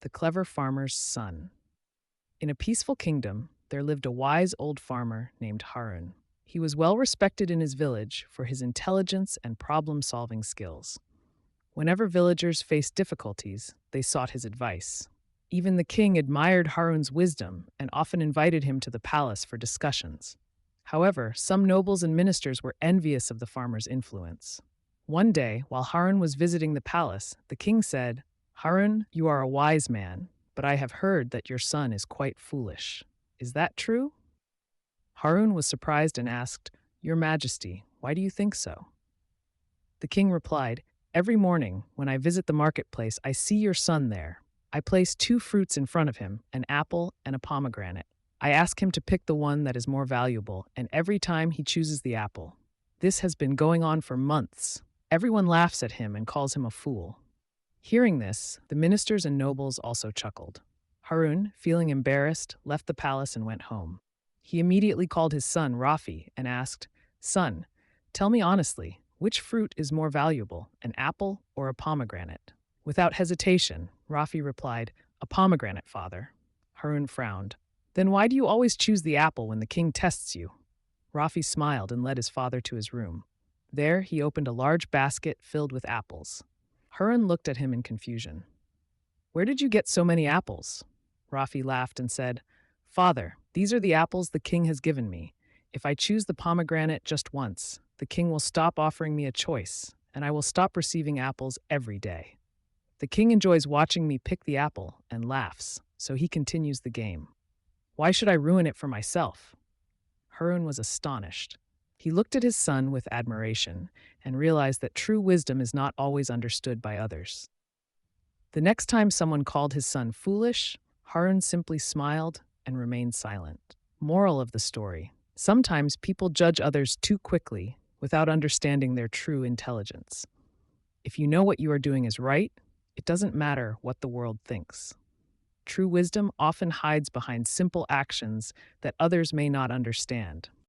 The Clever Farmer's Son. In a peaceful kingdom, there lived a wise old farmer named Harun. He was well respected in his village for his intelligence and problem solving skills. Whenever villagers faced difficulties, they sought his advice. Even the king admired Harun's wisdom and often invited him to the palace for discussions. However, some nobles and ministers were envious of the farmer's influence. One day, while Harun was visiting the palace, the king said, "Harun, you are a wise man, but I have heard that your son is quite foolish. Is that true?" Harun was surprised and asked, "Your Majesty, why do you think so?" The king replied, "Every morning, when I visit the marketplace, I see your son there. I place two fruits in front of him, an apple and a pomegranate. I ask him to pick the one that is more valuable, and every time he chooses the apple. This has been going on for months. Everyone laughs at him and calls him a fool." Hearing this, the ministers and nobles also chuckled. Harun, feeling embarrassed, left the palace and went home. He immediately called his son Rafi and asked, "Son, tell me honestly, which fruit is more valuable, an apple or a pomegranate?" Without hesitation, Rafi replied, "A pomegranate, father." Harun frowned. "Then why do you always choose the apple when the king tests you?" Rafi smiled and led his father to his room. There, he opened a large basket filled with apples. Harun looked at him in confusion. "Where did you get so many apples?" Rafi laughed and said, "Father, these are the apples the king has given me. If I choose the pomegranate just once, the king will stop offering me a choice, and I will stop receiving apples every day. The king enjoys watching me pick the apple and laughs, so he continues the game. Why should I ruin it for myself?" Harun was astonished. He looked at his son with admiration and realized that true wisdom is not always understood by others. The next time someone called his son foolish, Harun simply smiled and remained silent. Moral of the story: sometimes people judge others too quickly without understanding their true intelligence. If you know what you are doing is right, it doesn't matter what the world thinks. True wisdom often hides behind simple actions that others may not understand.